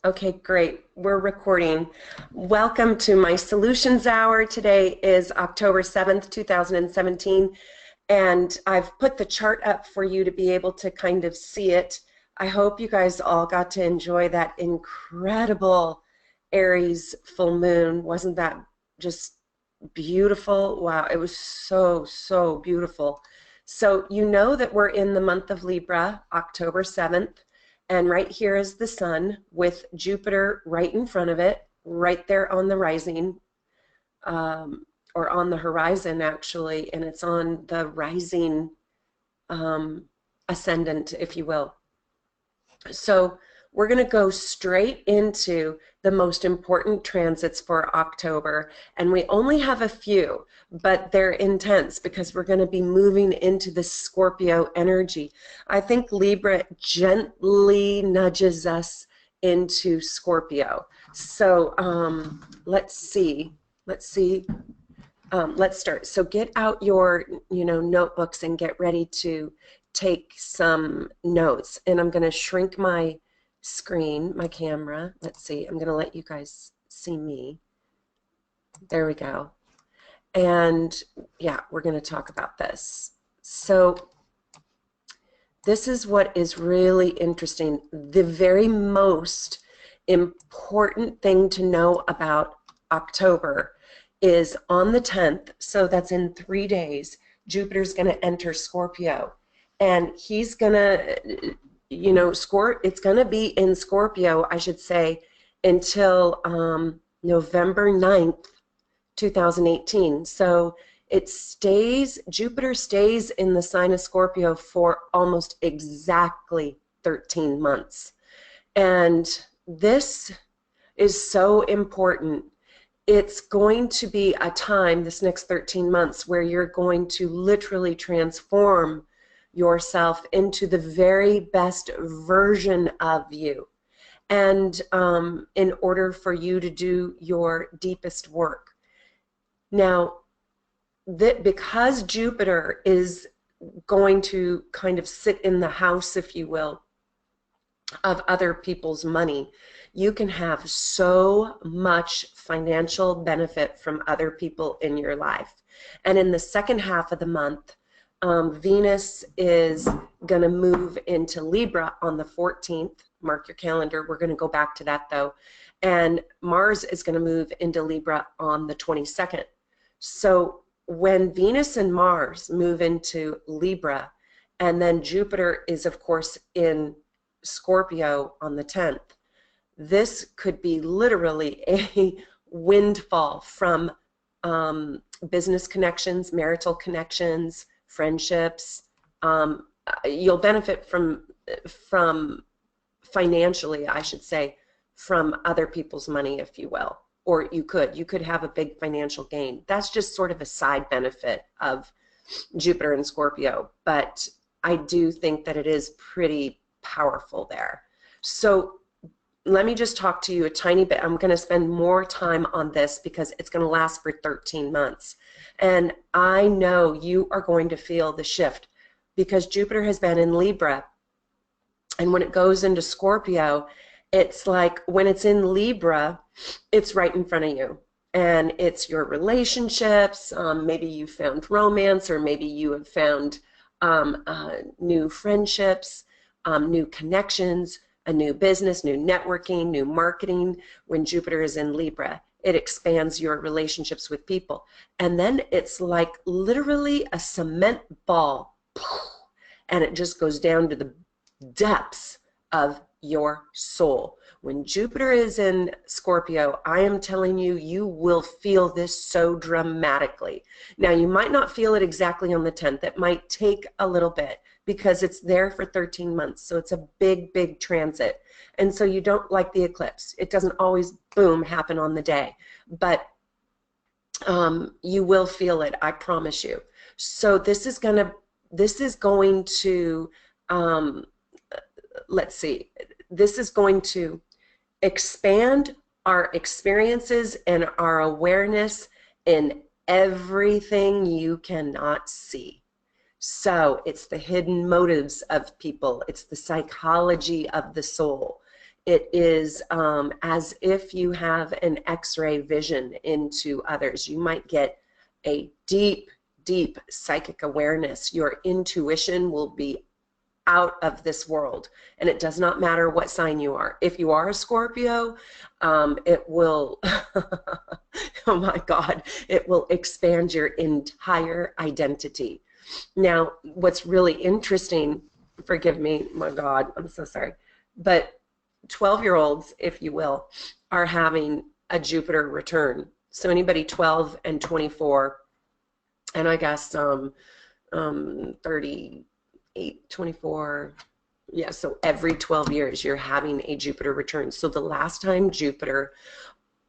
Okay, great. We're recording. Welcome to my Solutions Hour. Today is October 7th, 2017, and I've put the chart up for you to be able to kind of see it. I hope you guys all got to enjoy that incredible Aries full moon. Wasn't that just beautiful? Wow, it was so beautiful. So you know that we're in the month of Libra, October 7th. And right here is the sun with Jupiter right in front of it, right there on the rising, or on the horizon actually, and it's on the rising ascendant, if you will. So we're going to go straight into the most important transits for October, and we only have a few, but they're intense because we're going to be moving into the Scorpio energy. I think Libra gently nudges us into Scorpio. So let's see. Let's start. So get out your, notebooks and get ready to take some notes. And I'm going to shrink my screen, my camera. Let's see. I'm going to let you guys see me. There we go. And yeah, we're going to talk about this. So this is what is really interesting. The very most important thing to know about October is on the 10th, so that's in 3 days, Jupiter's going to enter Scorpio. And he's going to, it's going to be in Scorpio, I should say, until November 9th, 2018. So Jupiter stays in the sign of Scorpio for almost exactly 13 months. And this is so important. It's going to be a time, this next 13 months, where you're going to literally transform yourself into the very best version of you. And in order for you to do your deepest work. Now, because Jupiter is going to kind of sit in the house, if you will, of other people's money, you can have so much financial benefit from other people in your life. And in the second half of the month, Venus is going to move into Libra on the 14th. Mark your calendar. We're going to go back to that, though. And Mars is going to move into Libra on the 22nd. So when Venus and Mars move into Libra, and then Jupiter is, of course, in Scorpio on the 10th, this could be literally a windfall from business connections, marital connections, friendships. You'll benefit from financially, I should say, from other people's money, if you will. Or you could have a big financial gain. That's just sort of a side benefit of Jupiter and Scorpio, but I do think that it is pretty powerful there. So let me just talk to you a tiny bit. I'm going to spend more time on this because it's going to last for 13 months. And I know you are going to feel the shift because Jupiter has been in Libra. And when it goes into Scorpio, it's like when it's in Libra, it's right in front of you. And it's your relationships. Maybe you found romance, or maybe you have found new friendships, new connections, a new business, new networking, new marketing. When Jupiter is in Libra, it expands your relationships with people. And then it's like literally a cement ball, and it just goes down to the depths of your soul. When Jupiter is in Scorpio, I am telling you, you will feel this so dramatically. Now, you might not feel it exactly on the 10th. It might take a little bit because it's there for 13 months. So it's a big transit. And so you don't like the eclipse. It doesn't always, boom, happen on the day. But you will feel it, I promise you. So this is going to let's see, this is going to expand our experiences and our awareness in everything you cannot see. So it's the hidden motives of people. It's the psychology of the soul. It is as if you have an X-ray vision into others. You might get a deep, deep psychic awareness. Your intuition will be out of this world, and it does not matter what sign you are. If you are a Scorpio, it will oh my God, it will expand your entire identity. Now, what's really interesting, forgive me, my God, I'm so sorry, but 12-year-olds, if you will, are having a Jupiter return. So anybody 12 and 24, and I guess 38, 24, yeah, so every 12 years you're having a Jupiter return. So the last time Jupiter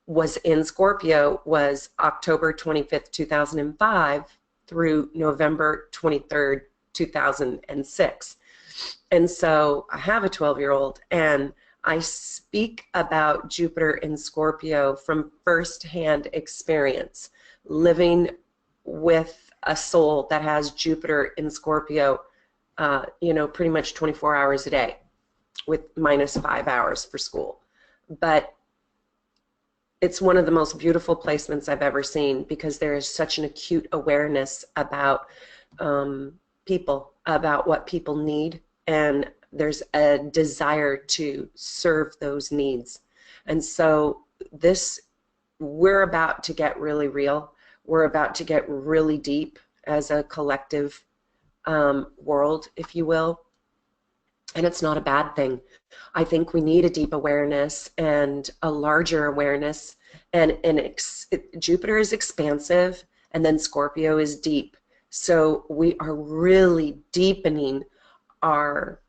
was in Scorpio was October 25th, 2005 through November 23rd, 2006. And so I have a 12-year-old, and I speak about Jupiter in Scorpio from firsthand experience, living with a soul that has Jupiter in Scorpio, you know, pretty much 24 hours a day with -5 hours for school. But it's one of the most beautiful placements I've ever seen, because there is such an acute awareness about people, about what people need, and there's a desire to serve those needs. And so we're about to get really real. We're about to get really deep as a collective world, if you will. And it's not a bad thing. I think we need a deep awareness and a larger awareness. And Jupiter is expansive, and then Scorpio is deep. So we are really deepening our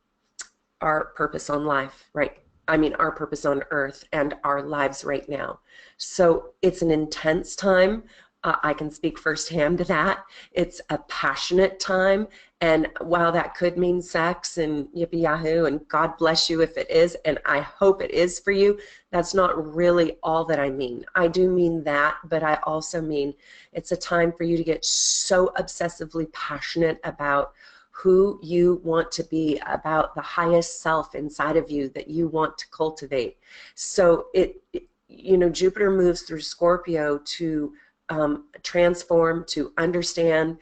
purpose on life, right? I mean, our purpose on earth and our lives right now. So it's an intense time. I can speak firsthand to that. It's a passionate time, and while that could mean sex and yippee yahoo, and God bless you if it is, and I hope it is for you, that's not really all that I mean. I do mean that, but I also mean it's a time for you to get so obsessively passionate about who you want to be, about the highest self inside of you that you want to cultivate. So you know, Jupiter moves through Scorpio to transform, to understand,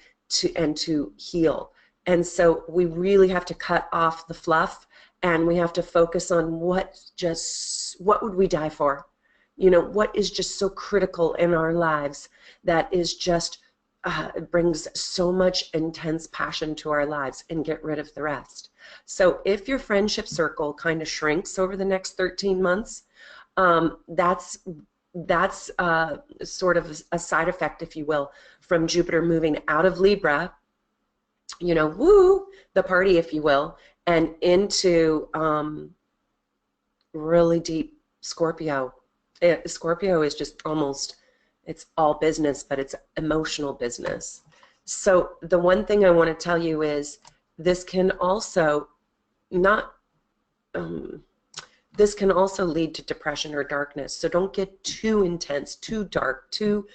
and to heal. And so we really have to cut off the fluff, and we have to focus on what would we die for? You know, what is just so critical in our lives that is just it brings so much intense passion to our lives, and get rid of the rest. So if your friendship circle kind of shrinks over the next 13 months, that's sort of a side effect, if you will, from Jupiter moving out of Libra, you know, woo, the party, if you will, and into really deep Scorpio. Scorpio is just almost, it's all business, but it's emotional business. So the one thing I want to tell you is this can also this can also lead to depression or darkness. So don't get too intense, too dark, too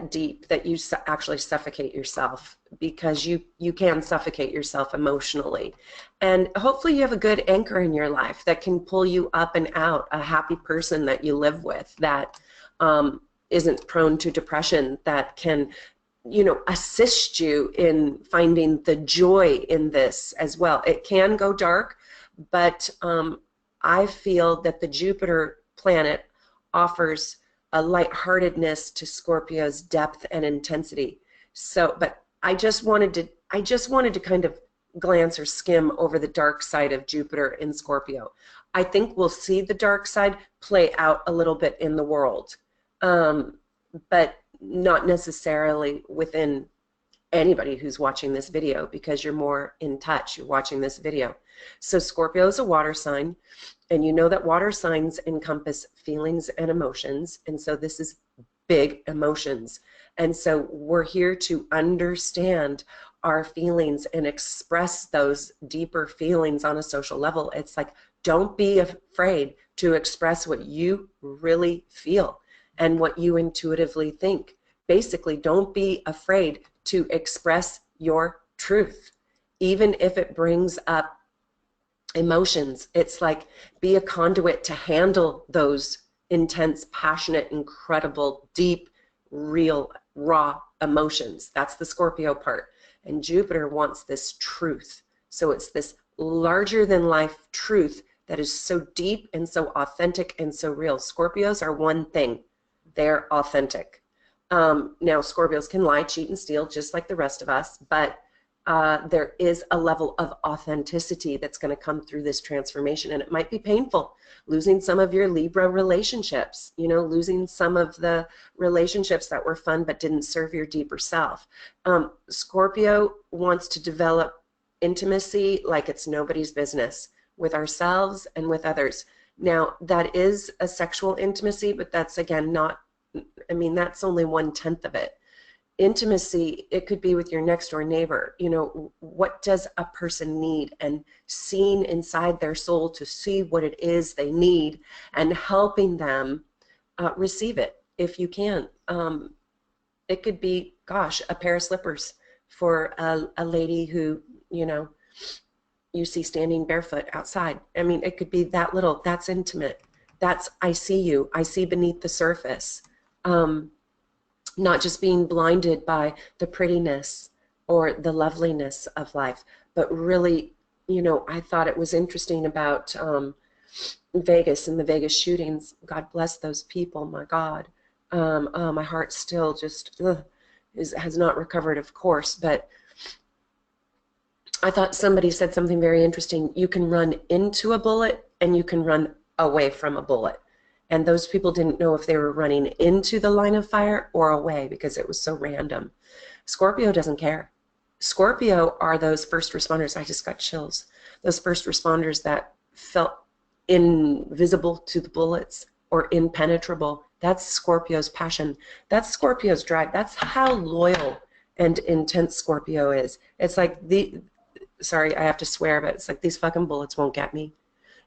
deep that you actually suffocate yourself, because you can suffocate yourself emotionally. And hopefully you have a good anchor in your life that can pull you up and out, a happy person that you live with that isn't prone to depression, that can, you know, assist you in finding the joy in this as well. It can go dark, but I feel that the Jupiter planet offers a lightheartedness to Scorpio's depth and intensity. So, but I just wanted to kind of glance or skim over the dark side of Jupiter in Scorpio. I think we'll see the dark side play out a little bit in the world, but not necessarily within anybody who's watching this video, because you're more in touch, you're watching this video. So Scorpio is a water sign, and you know that water signs encompass feelings and emotions, and so this is big emotions. And so we're here to understand our feelings and express those deeper feelings on a social level. It's like, don't be afraid to express what you really feel and what you intuitively think. Basically, don't be afraid to express your truth, even if it brings up emotions. It's like be a conduit to handle those intense, passionate, incredible, deep, real, raw emotions. That's the Scorpio part. And Jupiter wants this truth. So it's this larger than life truth that is so deep and so authentic and so real. Scorpios are one thing. They're authentic. Now, Scorpios can lie, cheat, and steal just like the rest of us, but there is a level of authenticity that's going to come through this transformation, and it might be painful, losing some of your Libra relationships, you know, losing some of the relationships that were fun but didn't serve your deeper self. Scorpio wants to develop intimacy like it's nobody's business with ourselves and with others. Now, that is a sexual intimacy, but that's, again, not, I mean, that's only 1/10 of it. Intimacy, it could be with your next door neighbor. You know, what does a person need, and seeing inside their soul to see what it is they need and helping them receive it if you can. It could be, gosh, a pair of slippers for a lady who, you know, you see standing barefoot outside. I mean, it could be that little. That's intimate. That's, I see you. I see beneath the surface. Not just being blinded by the prettiness or the loveliness of life, but really, you know, I thought it was interesting about Vegas and the Vegas shootings. God bless those people, my God. My heart still just has not recovered, of course, but I thought somebody said something very interesting. You can run into a bullet and you can run away from a bullet. And those people didn't know if they were running into the line of fire or away because it was so random. Scorpio doesn't care. Scorpio are those first responders. I just got chills. Those first responders that felt invisible to the bullets or impenetrable. That's Scorpio's passion. That's Scorpio's drive. That's how loyal and intense Scorpio is. It's like sorry, I have to swear, but it's like these fucking bullets won't get me.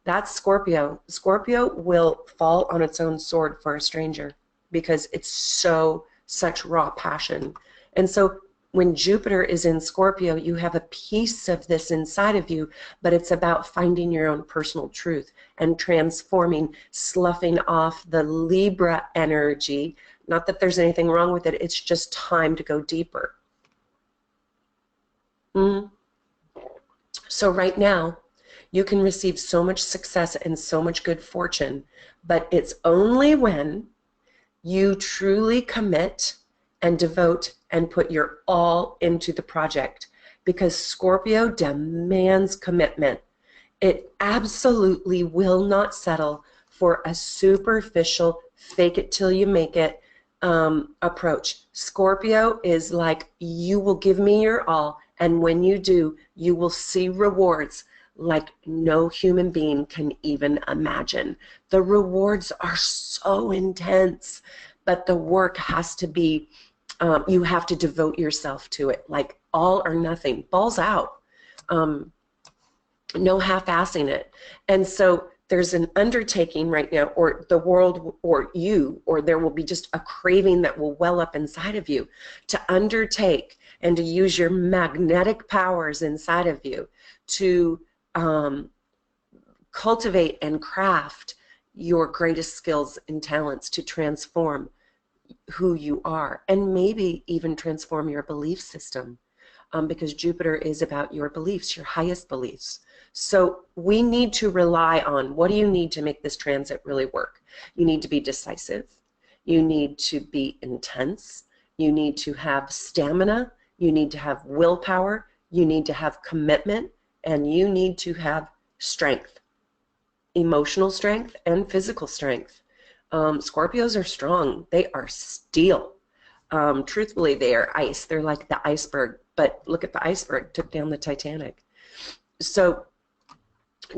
That's Scorpio. Scorpio will fall on its own sword for a stranger because it's such raw passion. And so when Jupiter is in Scorpio, you have a piece of this inside of you, but it's about finding your own personal truth and transforming, sloughing off the Libra energy. Not that there's anything wrong with it. It's just time to go deeper. So right now, you can receive so much success and so much good fortune, but it's only when you truly commit and devote and put your all into the project, because Scorpio demands commitment. It absolutely will not settle for a superficial, fake it till you make it approach. Scorpio is like, you will give me your all, and when you do, you will see rewards like no human being can even imagine. The rewards are so intense, but the work has to be, you have to devote yourself to it, like all or nothing, balls out, no half-assing it. And so there's an undertaking right now, or the world, or you, or there will be just a craving that will well up inside of you to undertake and to use your magnetic powers inside of you to cultivate and craft your greatest skills and talents to transform who you are, and maybe even transform your belief system, because Jupiter is about your beliefs, your highest beliefs. So we need to rely on, what do you need to make this transit really work? You need to be decisive. You need to be intense. You need to have stamina. You need to have willpower. You need to have commitment. And you need to have strength, emotional strength and physical strength. Scorpios are strong. They are steel. Truthfully, they are ice. They're like the iceberg. But look at the iceberg, took down the Titanic. So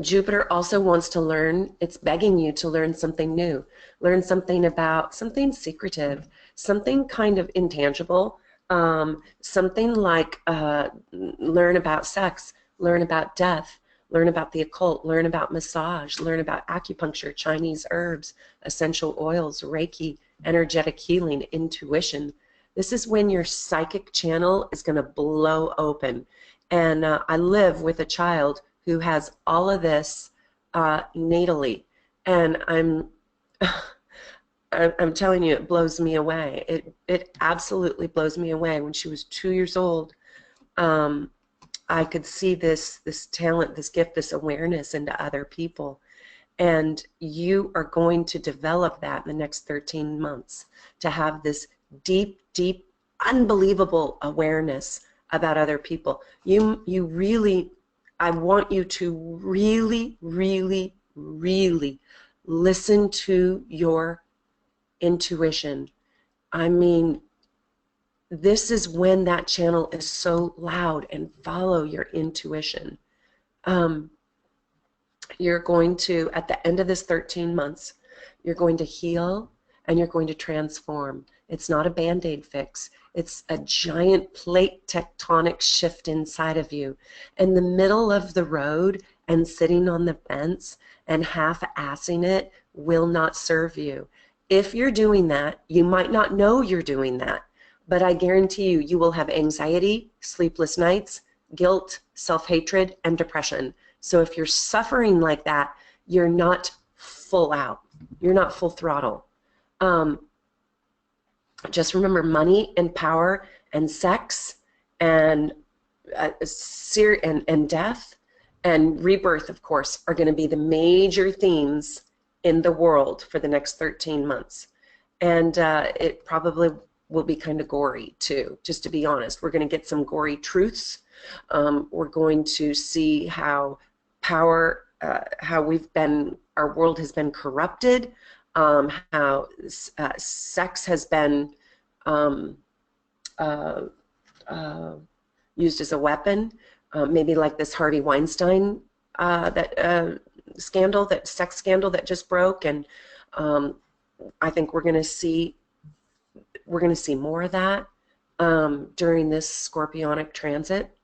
Jupiter also wants to learn, it's begging you to learn something new. Learn something about, something secretive, something kind of intangible, something like learn about sex, learn about death, learn about the occult, learn about massage, learn about acupuncture, Chinese herbs, essential oils, Reiki, energetic healing, intuition. This is when your psychic channel is going to blow open. And I live with a child who has all of this natally, and I'm telling you, it blows me away. It absolutely blows me away. When she was 2 years old, I could see this talent, this gift, this awareness into other people. And you are going to develop that in the next 13 months, to have this deep, deep, unbelievable awareness about other people. You really, I want you to really, really, really listen to your intuition. I mean, this is when that channel is so loud, and follow your intuition. You're going to, at the end of this 13 months, you're going to heal and you're going to transform. It's not a Band-Aid fix. It's a giant plate tectonic shift inside of you. In the middle of the road and sitting on the fence and half-assing it will not serve you. If you're doing that, you might not know you're doing that, but I guarantee you, you will have anxiety, sleepless nights, guilt, self-hatred, and depression. So if you're suffering like that, you're not full out. You're not full throttle. Just remember, money and power and sex and death and rebirth, of course, are going to be the major themes in the world for the next 13 months. And it probably will be kind of gory too, just to be honest. We're going to get some gory truths. We're going to see how power, how our world has been corrupted, how sex has been used as a weapon, maybe like this Harvey Weinstein scandal, that sex scandal that just broke, and I think we're going to see more of that during this Scorpionic transit.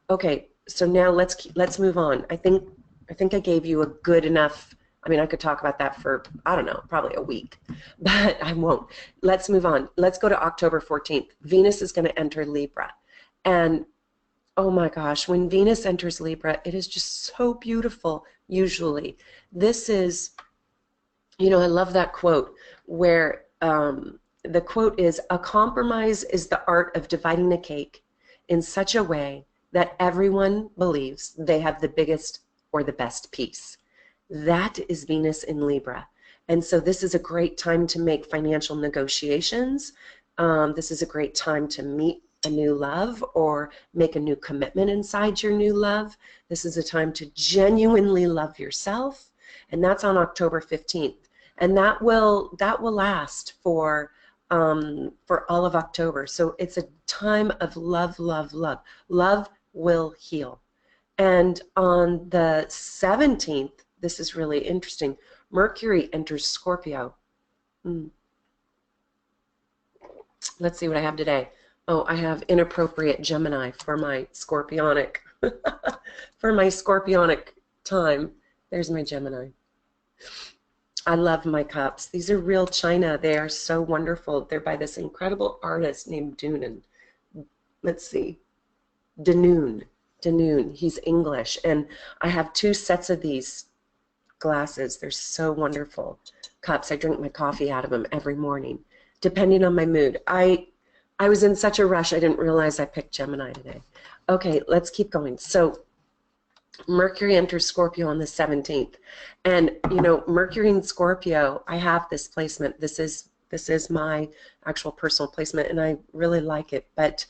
Okay, so now let's move on. I think I gave you a good enough. I mean, I could talk about that for, I don't know, probably a week, but I won't. Let's move on. Let's go to October 14th. Venus is going to enter Libra. And oh my gosh, when Venus enters Libra, it is just so beautiful, usually. This is, I love that quote where the quote is, "A compromise is the art of dividing a cake in such a way that everyone believes they have the biggest or the best piece." That is Venus in Libra. And so this is a great time to make financial negotiations. This is a great time to meet a new love or make a new commitment inside your new love. This is a time to genuinely love yourself. And that's on October 15th. And that will last for all of October. So it's a time of love, love, love. Love will heal. And on the 17th, this is really interesting, Mercury enters Scorpio. Let's see what I have today. Oh, I have inappropriate Gemini for my Scorpionic, for my Scorpionic time. There's my Gemini. I love my cups. These are real china. They are so wonderful. They're by this incredible artist named Dunan. Let's see. Danoon. He's English. And I have 2 sets of these glasses. They're so wonderful. Cups. I drink my coffee out of them every morning, depending on my mood. I was in such a rush, I didn't realize I picked Gemini today. Okay, let's keep going. So Mercury enters Scorpio on the 17th. And, Mercury in Scorpio, I have this placement. This is my actual personal placement, and I really like it. But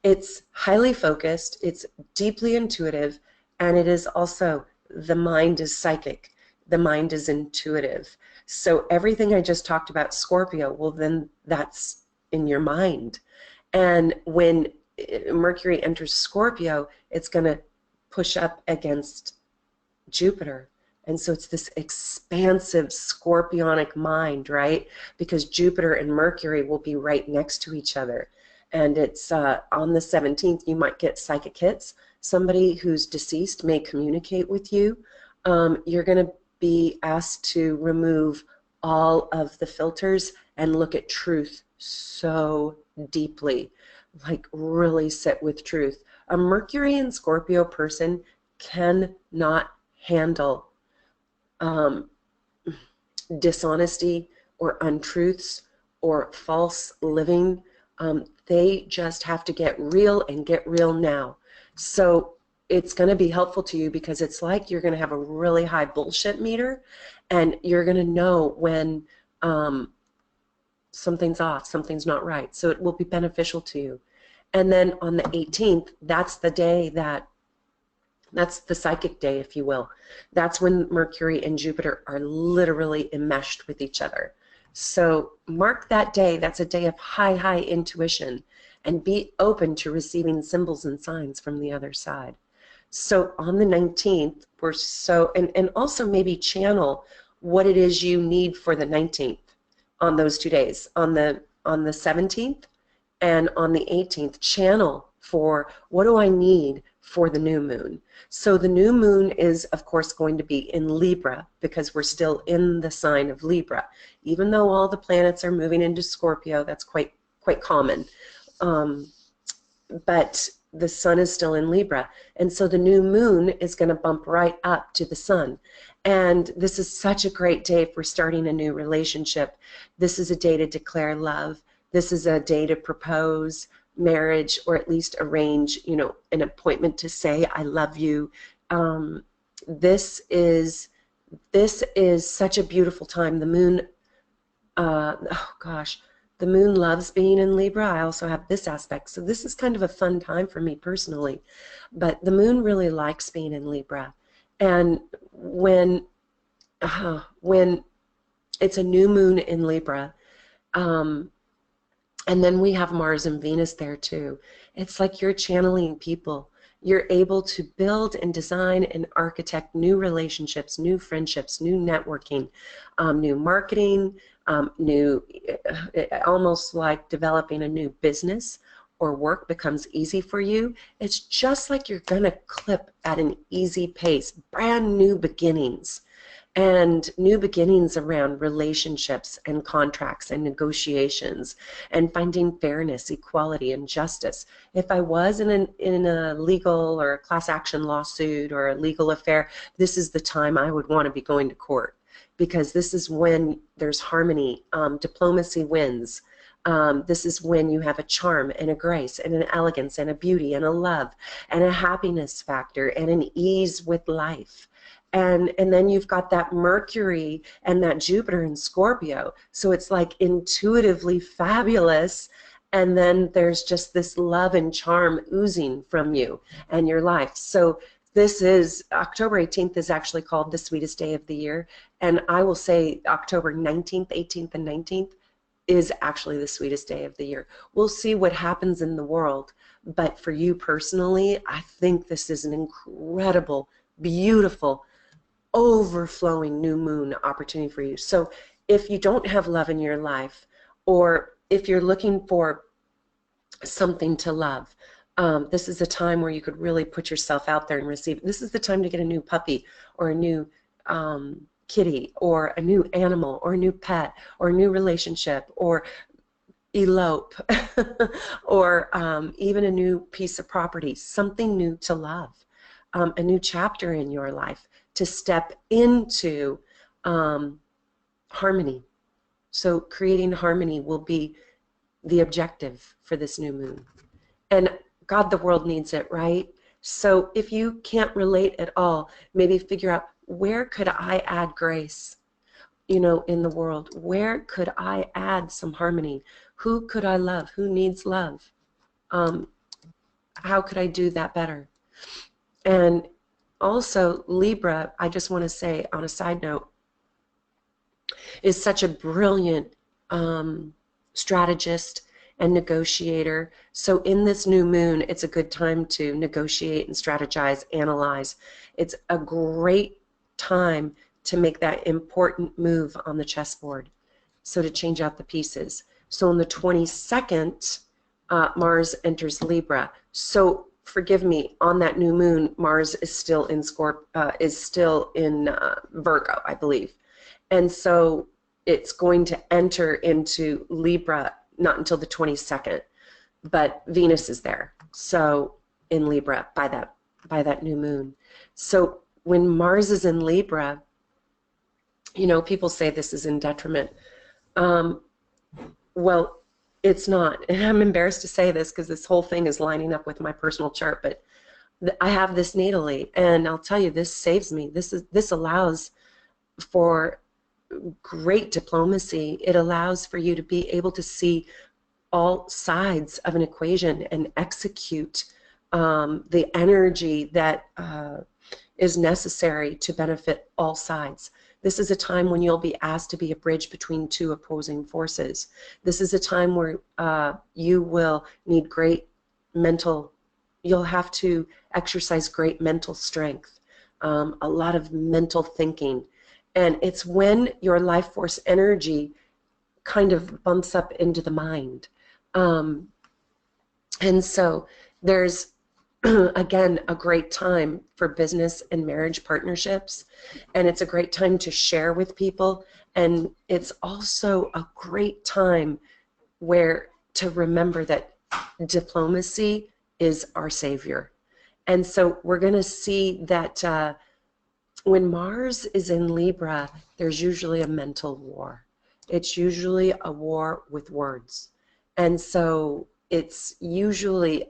it's highly focused, it's deeply intuitive, and it is also, the mind is psychic. The mind is intuitive. So everything I just talked about Scorpio, well, then that's in your mind. And when Mercury enters Scorpio, it's going to push up against Jupiter. And so it's this expansive Scorpionic mind, right? Because Jupiter and Mercury will be right next to each other. And it's on the 17th, you might get psychic hits. Somebody who's deceased may communicate with you. You're going to be asked to remove all of the filters and look at truth so deeply, like really sit with truth. A Mercury and Scorpio person cannot handle dishonesty or untruths or false living. They just have to get real and get real now. So it's going to be helpful to you because it's like you're going to have a really high bullshit meter, and you're going to know when something's off, something's not right. So it will be beneficial to you. And then on the 18th, that's the day that's the psychic day, if you will. That's when Mercury and Jupiter are literally enmeshed with each other. So mark that day. That's a day of high intuition, and be open to receiving symbols and signs from the other side. So on the 19th, and also maybe channel what it is you need for the 19th on those 2 days. On the 17th and on the 18th, channel for what do I need for the new moon. So the new moon is, of course, going to be in Libra because we're still in the sign of Libra. Even though all the planets are moving into Scorpio, that's quite common. But the sun is still in Libra. And so the new moon is going to bump right up to the sun. And this is such a great day for starting a new relationship. This is a day to declare love. This is a day to propose marriage, or at least arrange, an appointment to say, I love you. This is such a beautiful time. The moon, the moon loves being in Libra. I also have this aspect. So this is kind of a fun time for me personally. But the moon really likes being in Libra. And when it's a new moon in Libra, and then we have Mars and Venus there too. It's like you're channeling people. You're able to build and design and architect new relationships, new friendships, new networking, new marketing, almost like developing a new business or work becomes easy for you. It's just like you're going to clip at an easy pace, brand new beginnings. And new beginnings around relationships and contracts and negotiations and finding fairness, equality, and justice. If I was in a legal or a class action lawsuit or a legal affair, this is the time I would want to be going to court, because this is when there's harmony, diplomacy wins. This is when you have a charm and a grace and an elegance and a beauty and a love and a happiness factor and an ease with life. And then you've got that Mercury and that Jupiter in Scorpio. So it's like intuitively fabulous. And then there's just this love and charm oozing from you and your life. So this is, October 18th is actually called the sweetest day of the year. And I will say October 19th, 18th, and 19th is actually the sweetest day of the year. We'll see what happens in the world. But for you personally, I think this is an incredible, beautiful, overflowing new moon opportunity for you. So if you don't have love in your life, or if you're looking for something to love, this is a time where you could really put yourself out there and receive. This is the time to get a new puppy or a new kitty or a new animal or a new pet or a new relationship or elope or even a new piece of property, something new to love, a new chapter in your life to step into harmony. So creating harmony will be the objective for this new moon. And God, the world needs it, right? So if you can't relate at all, maybe figure out, where could I add grace, in the world? Where could I add some harmony? Who could I love? Who needs love? How could I do that better? And also, Libra, I just want to say on a side note, is such a brilliant strategist and negotiator. So in this new moon, it's a good time to negotiate and strategize, analyze. It's a great time to make that important move on the chessboard. So to change out the pieces. So on the 22nd, Mars enters Libra. So forgive me, on that new moon, Mars is still in Virgo, I believe. And so it's going to enter into Libra not until the 22nd, but Venus is there. So in Libra by by that new moon. So when Mars is in Libra, you know, people say this is in detriment. Well, it's not. And I'm embarrassed to say this because this whole thing is lining up with my personal chart, but I have this natally, and I'll tell you, this saves me. This allows for great diplomacy. It allows for you to be able to see all sides of an equation and execute the energy that is necessary to benefit all sides. This is a time when you'll be asked to be a bridge between two opposing forces. This is a time where you will need you'll have to exercise great mental strength, a lot of mental thinking. And it's when your life force energy kind of bumps up into the mind. And so there's, again, a great time for business and marriage partnerships. And it's a great time to share with people. And it's also a great time to remember that diplomacy is our savior. And so we're going to see that when Mars is in Libra, there's usually a mental war. It's usually a war with words. And so it's usually,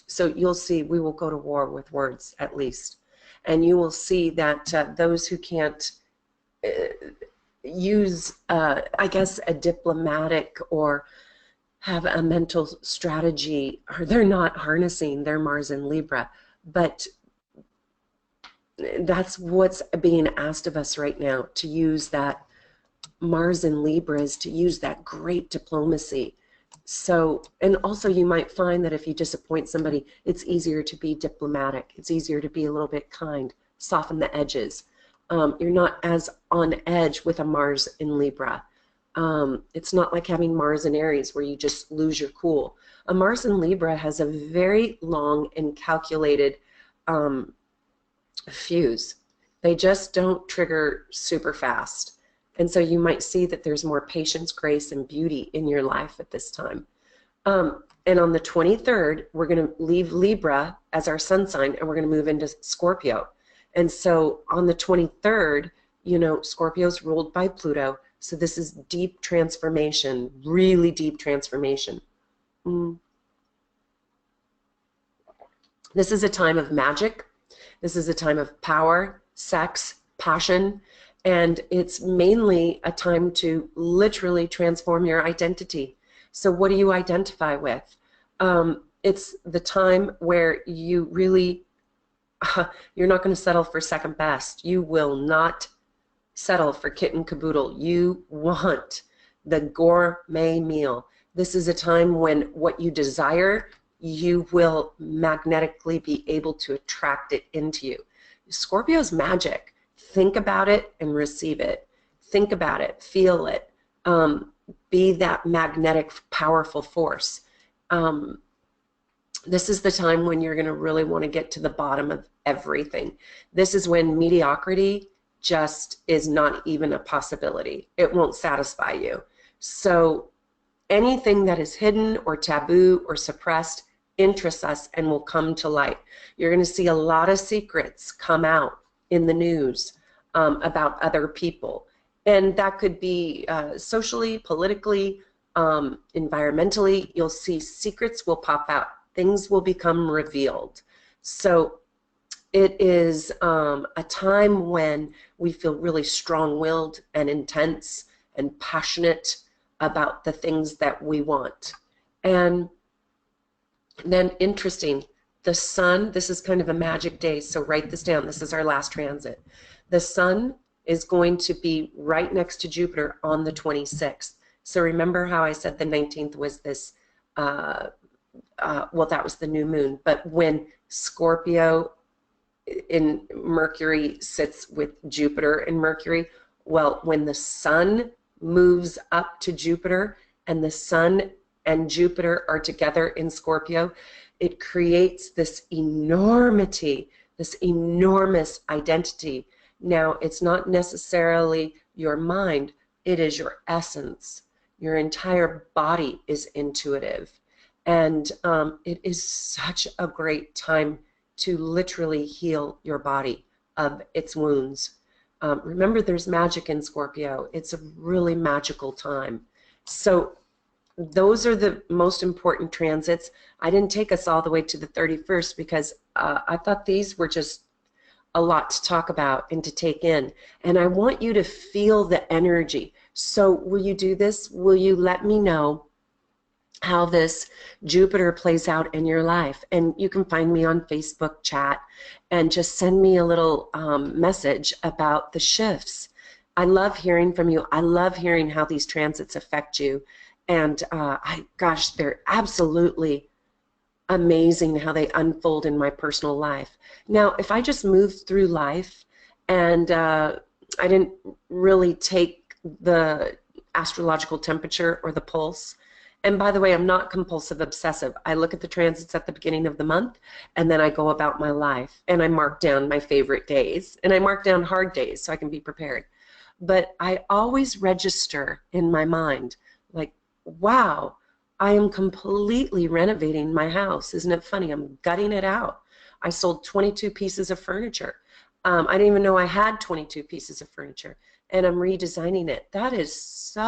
so you'll see we will go to war with words at least. And you will see that those who can't use, I guess, a diplomatic or have a mental strategy, or they're not harnessing their Mars in Libra. But that's what's being asked of us right now, to use that Mars in Libra, is to use that great diplomacy. So, and also you might find that if you disappoint somebody, it's easier to be diplomatic. It's easier to be a little bit kind, soften the edges. You're not as on edge with a Mars in Libra. It's not like having Mars in Aries where you just lose your cool. A Mars in Libra has a very long and calculated fuse. They just don't trigger super fast. And so you might see that there's more patience, grace, and beauty in your life at this time. And on the 23rd, we're going to leave Libra as our sun sign, and we're going to move into Scorpio. And so on the 23rd, you know, Scorpio's ruled by Pluto. So this is deep transformation, really deep transformation. This is a time of magic. This is a time of power, sex, passion, and it's mainly a time to literally transform your identity. So what do you identify with? It's the time where you really, you're not going to settle for second best. You will not settle for kit and caboodle. You want the gourmet meal. This is a time when what you desire, you will magnetically be able to attract it into you. Scorpio's magic. Think about it and receive it. Think about it, feel it. Be that magnetic, powerful force. This is the time when you're going to really want to get to the bottom of everything. This is when mediocrity just is not even a possibility. It won't satisfy you. So anything that is hidden or taboo or suppressed interests us and will come to light. You're going to see a lot of secrets come out in the news about other people. And that could be socially, politically, environmentally. You'll see secrets will pop out. Things will become revealed. So it is a time when we feel really strong-willed and intense and passionate about the things that we want. And then interesting, the sun, this is kind of a magic day, so write this down. This is our last transit. The sun is going to be right next to Jupiter on the 26th. So remember how I said the 19th was this, well, that was the new moon. But when Scorpio in Mercury sits with Jupiter in Mercury, well, when the sun moves up to Jupiter and the sun and Jupiter are together in Scorpio, it creates this enormity, this enormous identity. Now, it's not necessarily your mind, it is your essence. Your entire body is intuitive. And it is such a great time to literally heal your body of its wounds. Remember, there's magic in Scorpio. It's a really magical time. So those are the most important transits. I didn't take us all the way to the 31st because I thought these were just a lot to talk about and to take in. And I want you to feel the energy. So will you do this? Will you let me know how this Jupiter plays out in your life? And you can find me on Facebook chat and just send me a little message about the shifts. I love hearing from you. I love hearing how these transits affect you. And gosh, they're absolutely amazing how they unfold in my personal life. Now, if I just moved through life and I didn't really take the astrological temperature or the pulse, and by the way, I'm not compulsive obsessive. I look at the transits at the beginning of the month, and then I go about my life, and I mark down my favorite days, and I mark down hard days so I can be prepared. But I always register in my mind, like, wow, I am completely renovating my house. Isn't it funny? I'm gutting it out. I sold 22 pieces of furniture. I didn't even know I had 22 pieces of furniture, and I'm redesigning it. That is so